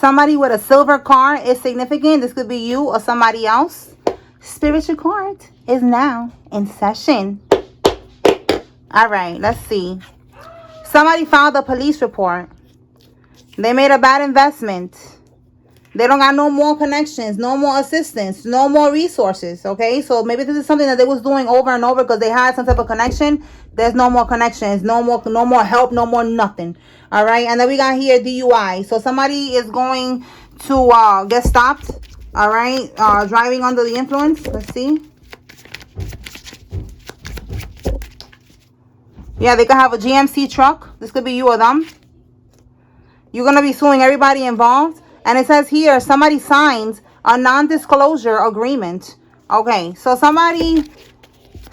Somebody with a silver card is significant. This could be you or somebody else. Spiritual court is now in session. All right, let's see. Somebody filed a police report. They made a bad investment. They don't got no more connections, no more assistance, no more resources, okay? So maybe this is something that they was doing over and over because they had some type of connection. There's no more connections, no more help, no more nothing. All right, and then we got here DUI. So somebody is going to get stopped, all right? Driving under the influence. Let's see. Yeah, they could have a GMC truck. This could be you or them. You're going to be suing everybody involved. And it says here, somebody signs a non-disclosure agreement. Okay, so somebody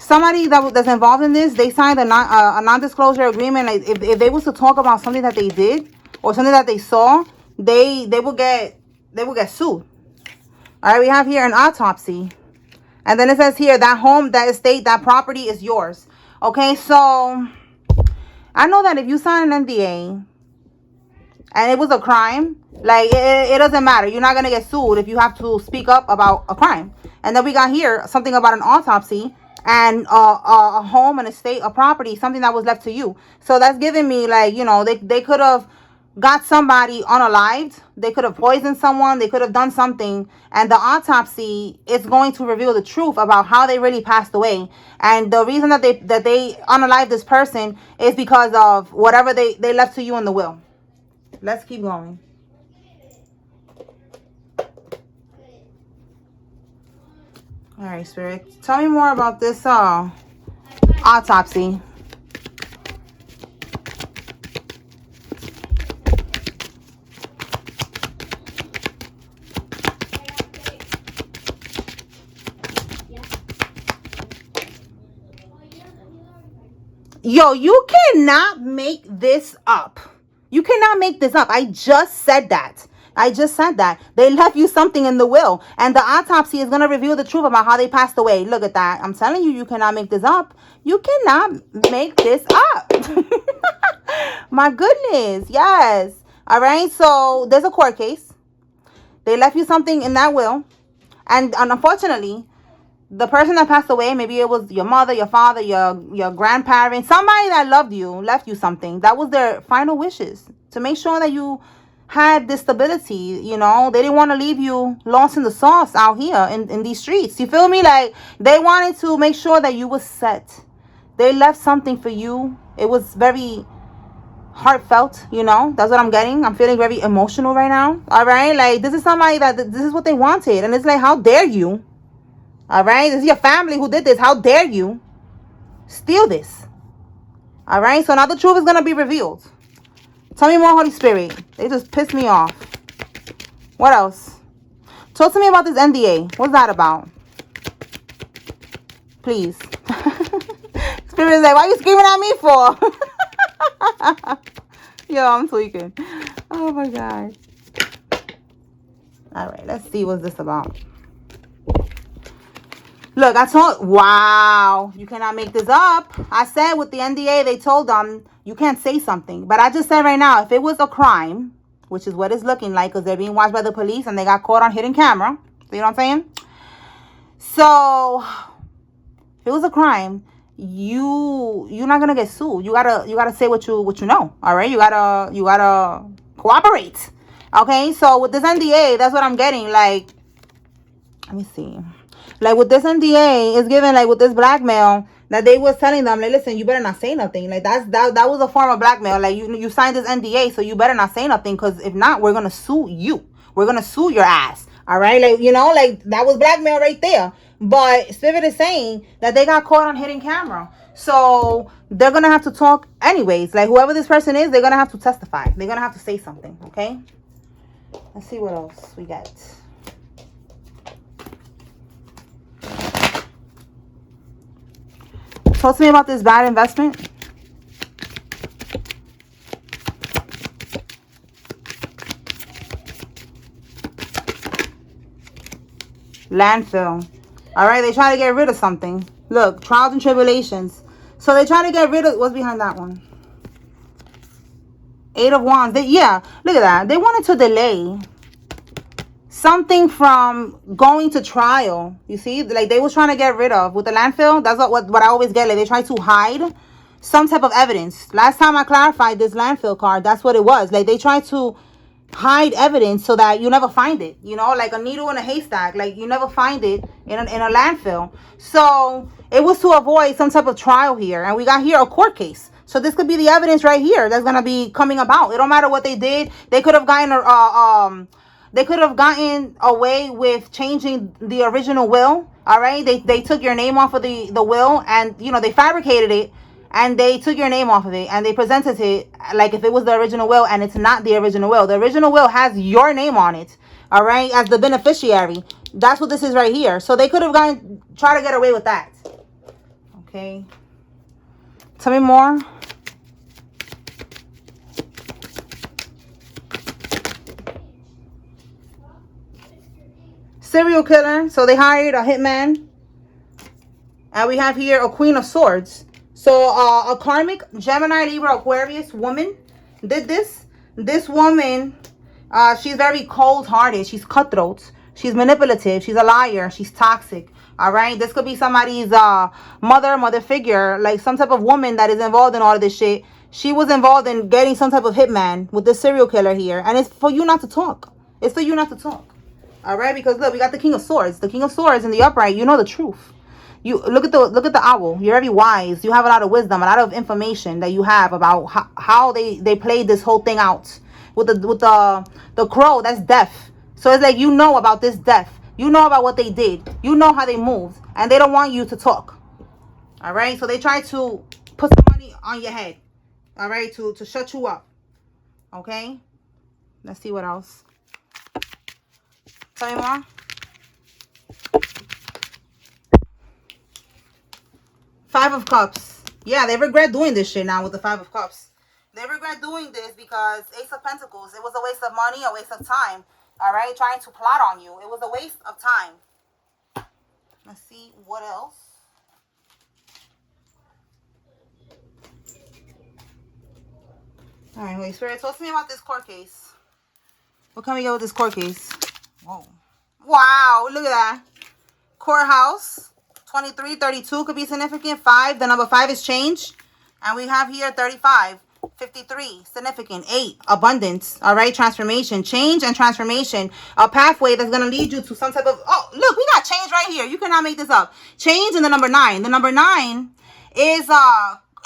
that's involved in this, they signed a non-disclosure agreement. Like if they was to talk about something that they did or something that they saw, they will get sued. All right, we have here an autopsy. And then it says here that home, that estate, that property is yours. Okay, so I know that if you sign an NDA and it was a crime, like it doesn't matter. You're not going to get sued if you have to speak up about a crime. And then we got here something about an autopsy and a home, an estate, a property, something that was left to you. So that's giving me like, you know, they could have got somebody unalived. They could have poisoned someone. They could have done something. And the autopsy is going to reveal the truth about how they really passed away. And the reason that they unalived this person is because of whatever they left to you in the will. Let's keep going. All right, Spirit. Tell me more about this autopsy. Yo, you cannot make this up. You cannot make this up. I just said that. They left you something in the will. And the autopsy is going to reveal the truth about how they passed away. Look at that. I'm telling you, you cannot make this up. You cannot make this up. My goodness. Yes. All right. So there's a court case. They left you something in that will. And unfortunately, the person that passed away, maybe it was your mother, your father, your grandparents, somebody that loved you, left you something. That was their final wishes, to make sure that you had this stability. You know, they didn't want to leave you lost in the sauce out here in these streets. You feel me? Like, they wanted to make sure that you was set. They left something for you. It was very heartfelt, you know. That's what I'm getting. I'm feeling very emotional right now. All right, like, this is somebody that this is what they wanted. And it's like, how dare you? All right, this is your family who did this. How dare you steal this? All right, so now the truth is going to be revealed. Tell me more, Holy Spirit. They just pissed me off. What else? Talk to me about this NDA. What's that about? Please. Spirit is like, why are you screaming at me for? Yo, I'm tweaking. Oh, my God. All right, let's see what's this about. Look, I told, wow, you cannot make this up. I said with the NDA, they told them you can't say something. But I just said right now, if it was a crime, which is what it's looking like because they're being watched by the police and they got caught on hidden camera. You know what I'm saying? So, if it was a crime, you're not gonna get sued. You gotta say what you know. All right, you gotta cooperate. Okay, so with this NDA, that's what I'm getting. Like, let me see. Like with this NDA, it's given like with this blackmail that they was telling them, like, listen, you better not say nothing. Like that was a form of blackmail. Like you signed this NDA, so you better not say nothing, because if not, we're gonna sue you. We're gonna sue your ass. All right, like, you know, like that was blackmail right there. But Spirit is saying that they got caught on hidden camera, so they're gonna have to talk anyways. Like whoever this person is, they're gonna have to testify. They're gonna have to say something. Okay. Let's see what else we got. Talk to me about this bad investment. Landfill. All right, they try to get rid of something. Look, trials and tribulations. So they try to get rid of, what's behind that one? Eight of Wands. Yeah, look at that. They wanted to delay. something from going to trial. You see, like they was trying to get rid of with the landfill. That's what I always get. Like they try to hide some type of evidence. Last time I clarified this landfill card, that's what it was. Like they try to hide evidence so that you never find it, you know, like a needle in a haystack. Like you never find it in a landfill. So it was to avoid some type of trial here, and we got here a court case. So this could be the evidence right here that's gonna be coming about. It don't matter what they did. They could have gotten they could have gotten away with changing the original will. All right, they took your name off of the will, and you know they fabricated it, and they took your name off of it, and they presented it like if it was the original will, and it's not the original will. The original will has your name on it, all right, as the beneficiary. That's what this is right here. So they could have try to get away with that. Okay, tell me more. Serial killer. So they hired a hitman, and we have here a Queen of Swords. So a karmic Gemini, Libra, Aquarius woman did this. This woman, she's very cold-hearted. She's cutthroat. She's manipulative. She's a liar. She's toxic. All right. This could be somebody's mother figure, like some type of woman that is involved in all of this shit. She was involved in getting some type of hitman with this serial killer here, and it's for you not to talk. It's for you not to talk. All right, because look, we got the King of Swords. The King of Swords in the upright. You know the truth. You look at the owl. You're very wise. You have a lot of wisdom, a lot of information that you have about how they played this whole thing out with the crow. That's death. So it's like you know about this death. You know about what they did. You know how they moved, and they don't want you to talk. All right. So they try to put some money on your head. All right, to shut you up. Okay. Let's see what else. Tell me more. Five of Cups. Yeah, they regret doing this shit now with the Five of Cups. They regret doing this because Ace of Pentacles, it was a waste of money, a waste of time. All right, trying to plot on you. It was a waste of time. Let's see what else. All right, Holy Spirit, talk to me about this court case. What can we get with this court case? Whoa. Wow, look at that. Courthouse. 23, 32 could be significant. 5, the number 5 is change. And we have here 35, 53, significant. 8, abundance. All right, transformation. Change and transformation. A pathway that's going to lead you to some type of... Oh, look, we got change right here. You cannot make this up. Change and the number 9. The number 9 is...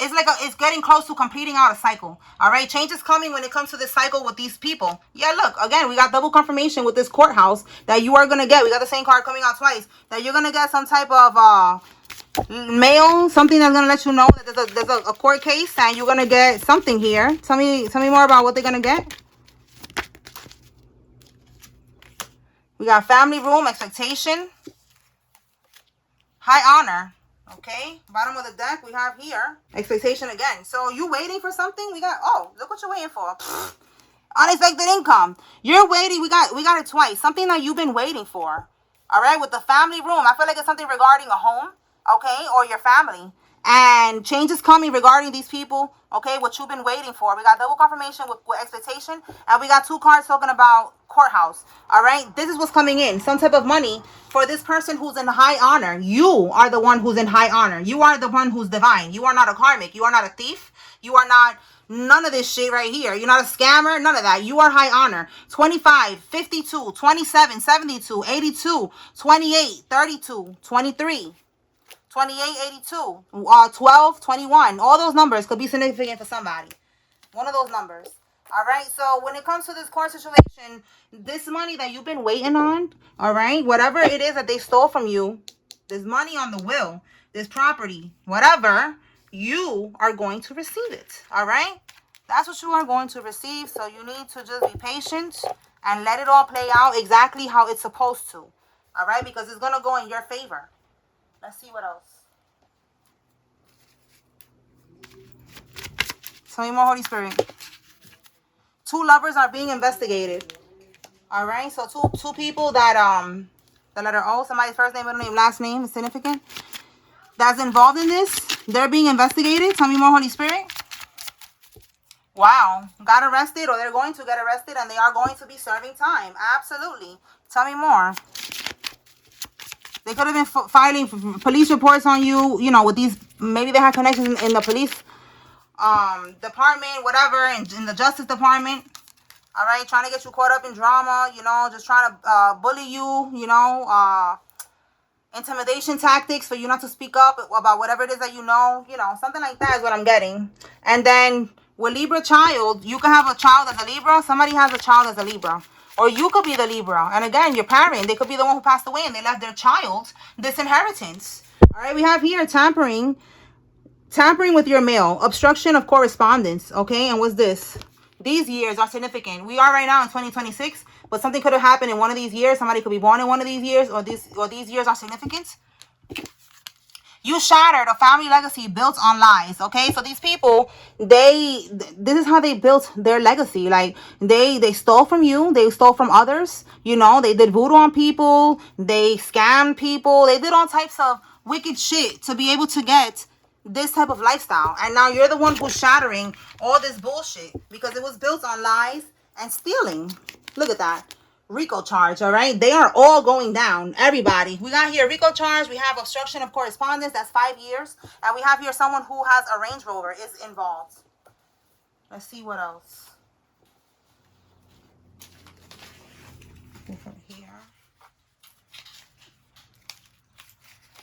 it's getting close to completing out a cycle. All right, change is coming when it comes to this cycle with these people. Yeah, look, again, we got double confirmation with this courthouse that you are gonna get. We got the same card coming out twice, that you're gonna get some type of mail, something that's gonna let you know that there's a court case, and you're gonna get something here. Tell me more about what they're gonna get. We got family room, expectation, high honor. Okay, bottom of the deck, we have here expectation again. So you waiting for something? We got, oh, look what you're waiting for. Unexpected income. You're waiting. We got it twice. Something that you've been waiting for. All right, with the family room, I feel like it's something regarding a home, okay, or your family. And change is coming regarding these people, okay, what you've been waiting for. We got double confirmation with expectation, and we got 2 cards talking about courthouse. All right, this is what's coming in. Some type of money for this person who's in high honor. You are the one who's in high honor. You are the one who's divine. You are not a karmic. You are not a thief. You are not none of this shit right here. You're not a scammer. None of that. You are high honor. 25, 52, 27, 72, 82, 28, 32, 23. 28, 82, 12, 21. All those numbers could be significant for somebody. One of those numbers. All right. So when it comes to this court situation, this money that you've been waiting on, all right, whatever it is that they stole from you, this money on the will, this property, whatever, you are going to receive it. All right. That's what you are going to receive. So you need to just be patient and let it all play out exactly how it's supposed to. All right. Because it's going to go in your favor. Let's see what else. Tell me more, Holy Spirit. 2 lovers are being investigated. All right, so two people that the letter O, somebody's first name, middle name, last name is significant. That's involved in this. They're being investigated. Tell me more, Holy Spirit. Wow, got arrested, or they're going to get arrested, and they are going to be serving time. Absolutely. Tell me more. They could have been filing police reports on you, you know, with these, maybe they had connections in the police department, whatever, in the justice department. All right, trying to get you caught up in drama, you know, just trying to bully you, you know, intimidation tactics for you not to speak up about whatever it is that you know, something like that is what I'm getting. And then with Libra child, you can have a child as a Libra. Somebody has a child as a Libra. Or you could be the Libra. And again, your parent, they could be the one who passed away and they left their child this inheritance. All right, we have here tampering with your mail, obstruction of correspondence. Okay, and what's this? These years are significant. We are right now in 2026, but something could have happened in one of these years. Somebody could be born in one of these years, or these years are significant. You shattered a family legacy built on lies. Okay, so these people, this is how they built their legacy. Like they stole from you, they stole from others. You know, they did voodoo on people, they scammed people, they did all types of wicked shit to be able to get this type of lifestyle. And now you're the one who's shattering all this bullshit because it was built on lies and stealing. Look at that. Rico charge, all right? They are all going down. Everybody. We got here Rico charge. We have obstruction of correspondence. That's 5 years. And we have here someone who has a Range Rover is involved. Let's see what else. From here.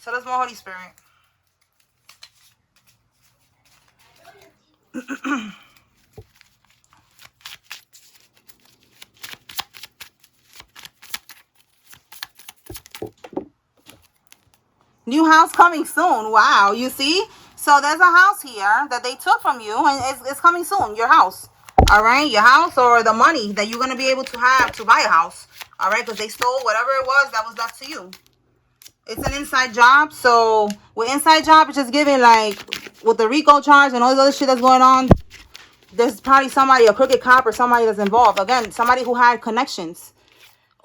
So let's more Holy Spirit. New house coming soon. Wow, you see? So there's a house here that they took from you, and it's coming soon. Your house. All right, your house, or the money that you're going to be able to have to buy a house. All right, because they stole whatever it was that was left to you. It's an inside job. So with inside job, it's just giving, like, with the Rico charge and all this other shit that's going on, there's probably somebody, a crooked cop or somebody that's involved. Again, somebody who had connections.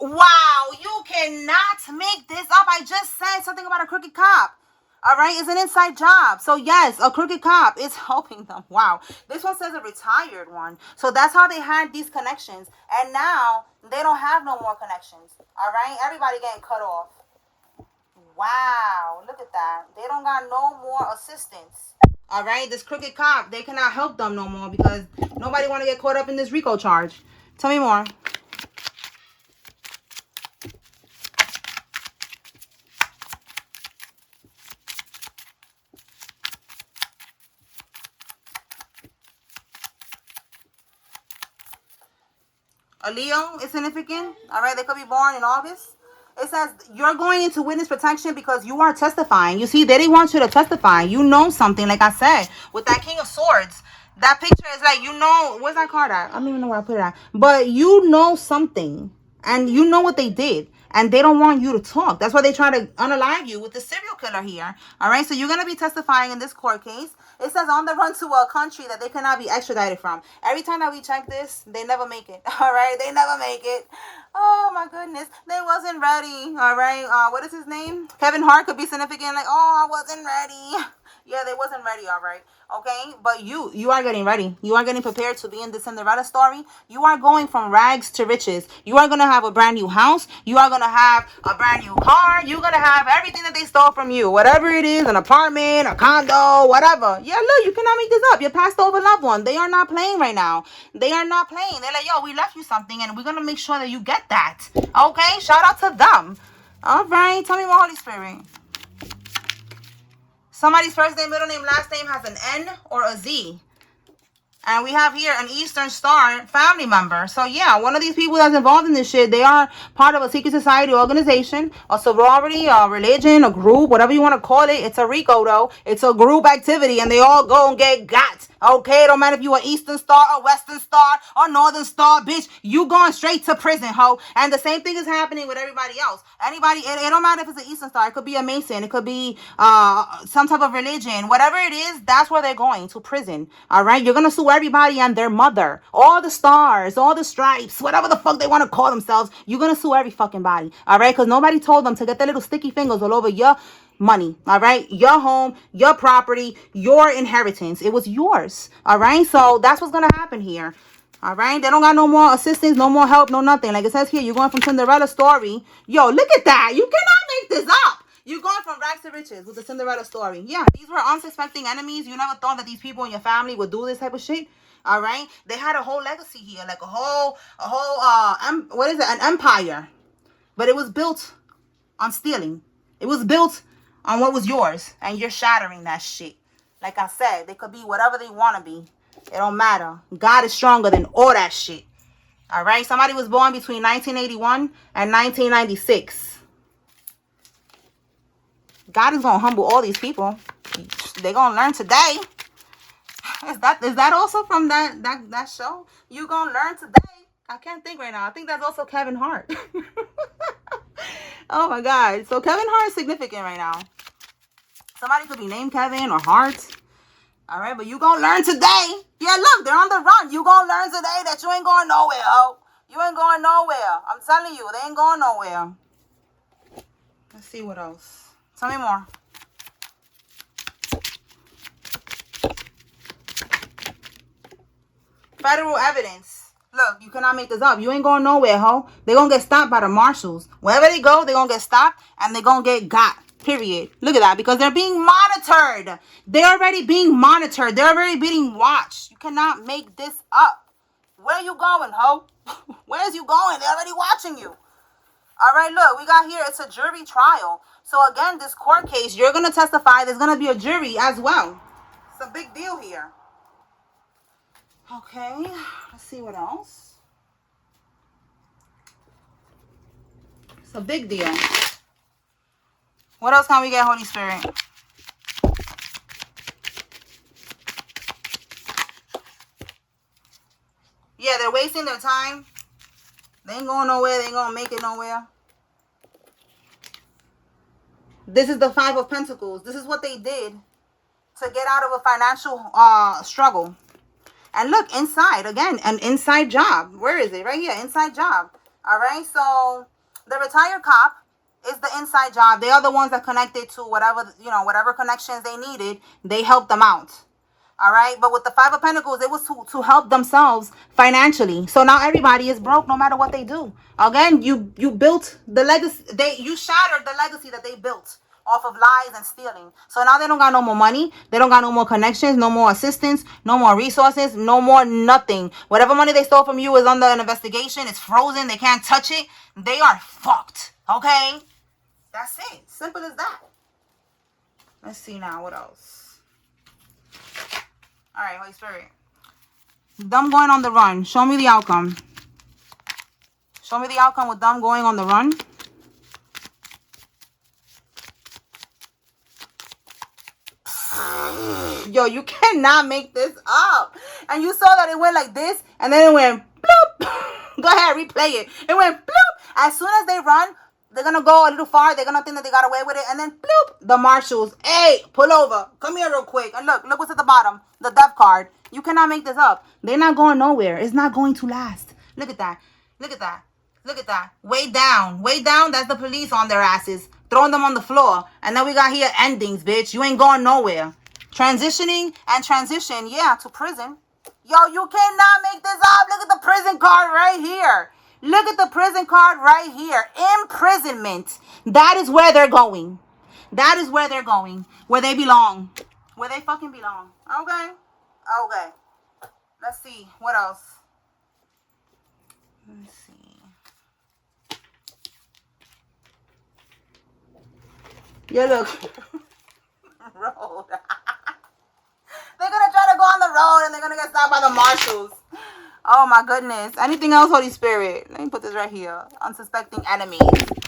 Wow, you cannot make this up. I just said something about a crooked cop. All right, it's an inside job. So yes, a crooked cop is helping them. Wow, this one says a retired one. So that's how they had these connections. And now they don't have no more connections. All right, everybody getting cut off. Wow, look at that. They don't got no more assistance. All right, this crooked cop, they cannot help them no more because nobody want to get caught up in this Rico charge. Tell me more. A Leo is significant. All right, they could be born in August. It says you're going into witness protection because you are testifying. You see, they didn't want you to testify. You know something, like I said, with that King of Swords. That picture is like, you know, where's that card at? I don't even know where I put it at. But you know something, and you know what they did. And they don't want you to talk. That's why they try to unalive you with the serial killer here. All right, so you're going to be testifying in this court case. It says on the run to a country that they cannot be extradited from. Every time that we check this, they never make it. All right, they never make it. Oh, my goodness. They wasn't ready. All right, what is his name? Kevin Hart could be significant. Like, oh, I wasn't ready. Yeah, they wasn't ready, all right. Okay, but you are getting ready. You are getting prepared to be in the Cinderella story. You are going from rags to riches. You are going to have a brand new house. You are going to have a brand new car. You're going to have everything that they stole from you. Whatever it is, an apartment, a condo, whatever. Yeah, look, you cannot make this up. Your passed over loved one. They are not playing right now. They are not playing. They're like, yo, we left you something, and we're going to make sure that you get that. Okay, shout out to them. All right, tell me more, Holy Spirit. Somebody's first name, middle name, last name has an N or a Z. And we have here an Eastern Star family member. So, yeah, one of these people that's involved in this shit, they are part of a secret society organization, a sorority, a religion, a group, whatever you want to call it. It's a Rico, though. It's a group activity, and they all go and get got. Okay, don't matter if you an Eastern Star, a Western Star, or Northern Star, bitch. You going straight to prison, ho. And the same thing is happening with everybody else. Anybody, it don't matter if it's an Eastern Star. It could be a Mason. It could be some type of religion. Whatever it is, that's where they're going, to prison. All right, you're going to sue everybody and their mother. All the stars, all the stripes, whatever the fuck they want to call themselves. You're going to sue every fucking body. All right, because nobody told them to get their little sticky fingers all over your money. All right, your home, your property, your inheritance. It was yours. All right, so that's what's going to happen here. All right, they don't got no more assistance, no more help, no nothing. Like it says here, you're going from Cinderella story. Yo, look at that. You cannot make this up. You're going from rags to riches with the Cinderella story. Yeah, these were unsuspecting enemies. You never thought that these people in your family would do this type of shit. All right, they had a whole legacy here, like what is it? An empire, but it was built on stealing. It was built on what was yours, and you're shattering that shit. Like I said, they could be whatever they want to be. It don't matter. God is stronger than all that shit. All right? Somebody was born between 1981 and 1996. God is going to humble all these people. They're going to learn today. Is that also from that show? You going to learn today? I can't think right now. I think that's also Kevin Hart. Oh, my God. So Kevin Hart is significant right now. Somebody could be named Kevin or Hart. All right, but you gonna learn today. Yeah, look, they're on the run. You gonna learn today that you ain't going nowhere, ho. You ain't going nowhere. I'm telling you, they ain't going nowhere. Let's see what else. Tell me more. Federal evidence. Look, you cannot make this up. You ain't going nowhere, ho. They're gonna get stopped by the marshals. Wherever they go, they're gonna get stopped and they're gonna get got. Period. Look at that. Because they're being monitored. They're already being monitored. They're already being watched. You cannot make this up. Where you going, ho? Where's you going? They're already watching you. All right, look. We got here. It's a jury trial. So, again, this court case, you're going to testify. There's going to be a jury as well. It's a big deal here. Okay. Let's see what else. It's a big deal. What else can we get, Holy Spirit? Yeah, they're wasting their time. They ain't going nowhere. They ain't going to make it nowhere. This is the Five of Pentacles. This is what they did to get out of a financial struggle. And look, inside, again, an inside job. Where is it? Right here, inside job. All right, so the retired cop is the inside job. They are the ones that connected to whatever connections they needed. They helped them out. All right. But with the Five of Pentacles, it was to help themselves financially. So now everybody is broke no matter what they do. Again, you built the legacy. You shattered the legacy that they built off of lies and stealing. So now they don't got no more money. They don't got no more connections, no more assistance, no more resources, no more nothing. Whatever money they stole from you is under an investigation. It's frozen. They can't touch it. They are fucked. Okay. That's it. Simple as that. Let's see now. What else? All right, Holy Spirit. Them going on the run. Show me the outcome. Show me the outcome with them going on the run. Yo, you cannot make this up. And you saw that it went like this, and then it went bloop. Go ahead, replay it. It went bloop. As soon as they run, they're going to go a little far. They're going to think that they got away with it. And then, bloop, the marshals. Hey, pull over. Come here real quick. And look what's at the bottom. The death card. You cannot make this up. They're not going nowhere. It's not going to last. Look at that. Look at that. Look at that. Way down. Way down. That's the police on their asses. Throwing them on the floor. And then we got here endings, bitch. You ain't going nowhere. Transitioning and transition, yeah, to prison. Yo, you cannot make this up. Look at the prison card right here. Look at the prison card right here. Imprisonment. That is where they're going. That is where they're going. Where they belong. Where they fucking belong. Okay. Okay. Let's see. What else? Let's see. Yeah, look. Road. They're going to try to go on the road and they're going to get stopped by the marshals. Oh my goodness. Anything else, Holy Spirit? Let me put this right here. Unsuspecting enemies.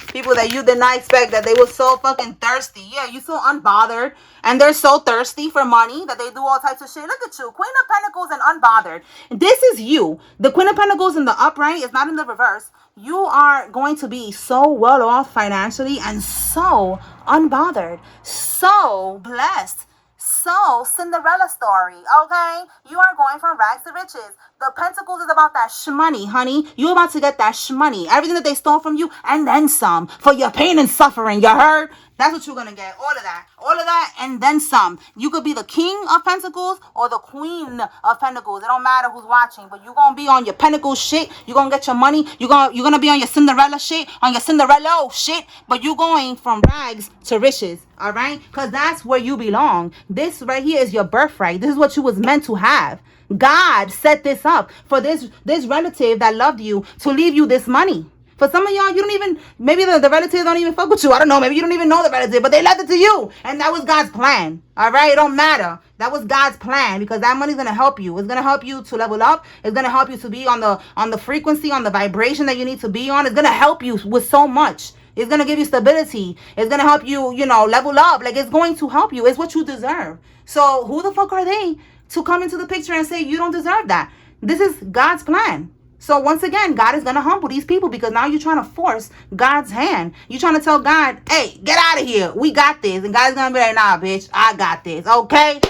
People that you did not expect, that they were so fucking thirsty. Yeah, you so unbothered. And they're so thirsty for money that they do all types of shit. Look at you. Queen of Pentacles and unbothered. This is you. The Queen of Pentacles in the upright is not in the reverse. You are going to be so well off financially and so unbothered. So blessed. So, Cinderella story, okay? You are going from rags to riches. The Pentacles is about that shmoney, honey. You're about to get that shmoney. Everything that they stole from you and then some for your pain and suffering. You heard? That's what you're going to get. All of that. All of that and then some. You could be the king of pentacles or the queen of pentacles. It don't matter who's watching. But you're going to be on your pentacles shit. You're going to get your money. You're going to be on your Cinderella shit. On your Cinderella shit. But you're going from rags to riches. All right? Because that's where you belong. This right here is your birthright. This is what you was meant to have. God set this up for this relative that loved you to leave you this money. For some of y'all, you don't even, maybe the relatives don't even fuck with you. I don't know. Maybe you don't even know the relative, but they left it to you. And that was God's plan. All right? It don't matter. That was God's plan because that money's going to help you. It's going to help you to level up. It's going to help you to be on the frequency, on the vibration that you need to be on. It's going to help you with so much. It's going to give you stability. It's going to help you, level up. Like, it's going to help you. It's what you deserve. So who the fuck are they to come into the picture and say you don't deserve that? This is God's plan. So once again, God is going to humble these people because now you're trying to force God's hand. You're trying to tell God, hey, get out of here. We got this. And God's going to be like, nah, bitch, I got this. Okay?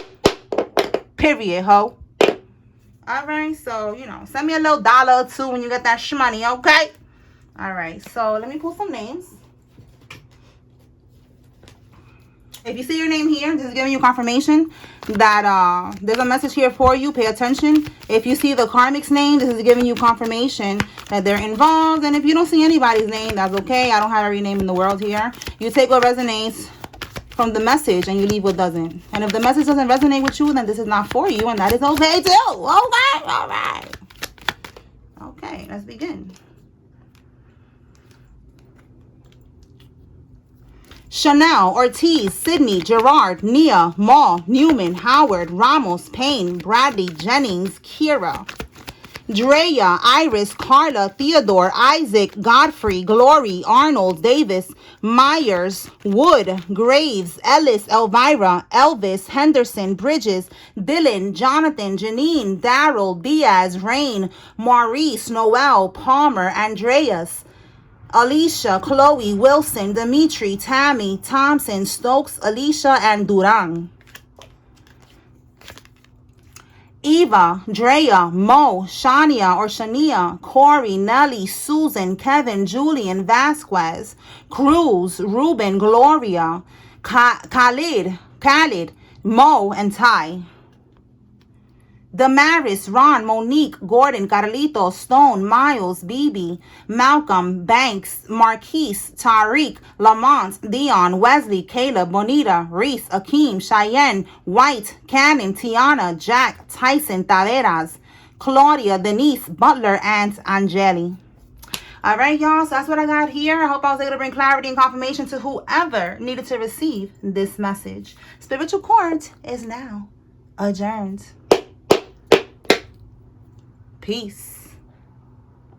Period, ho. All right. So, send me a little dollar or two when you get that shmoney, okay? All right. So let me pull some names. If you see your name here, this is giving you confirmation that there's a message here for you. Pay attention. If you see the karmic's name, this is giving you confirmation that they're involved. And if you don't see anybody's name, that's okay. I don't have every name in the world here. You take what resonates from the message and you leave what doesn't. And if the message doesn't resonate with you, then this is not for you. And that is okay too. Okay. All right. Okay. Let's begin. Chanel, Ortiz, Sydney, Gerard, Nia, Maul, Newman, Howard, Ramos, Payne, Bradley, Jennings, Kira, Drea, Iris, Carla, Theodore, Isaac, Godfrey, Glory, Arnold, Davis, Myers, Wood, Graves, Ellis, Elvira, Elvis, Henderson, Bridges, Dylan, Jonathan, Janine, Daryl, Diaz, Rain, Maurice, Noel, Palmer, Andreas, Alicia, Chloe, Wilson, Dimitri, Tammy, Thompson, Stokes, Alicia, and Durang. Eva, Drea, Mo, Shania or Shania, Corey, Nelly, Susan, Kevin, Julian, Vasquez, Cruz, Ruben, Gloria, Khalid, Mo, and Ty. Damaris, Ron, Monique, Gordon, Carlito, Stone, Miles, Bibi, Malcolm, Banks, Marquise, Tariq, Lamont, Dion, Wesley, Caleb, Bonita, Reese, Akeem, Cheyenne, White, Cannon, Tiana, Jack, Tyson, Taveras, Claudia, Denise, Butler, and Angeli. All right, y'all. So that's what I got here. I hope I was able to bring clarity and confirmation to whoever needed to receive this message. Spiritual Court is now adjourned. Peace.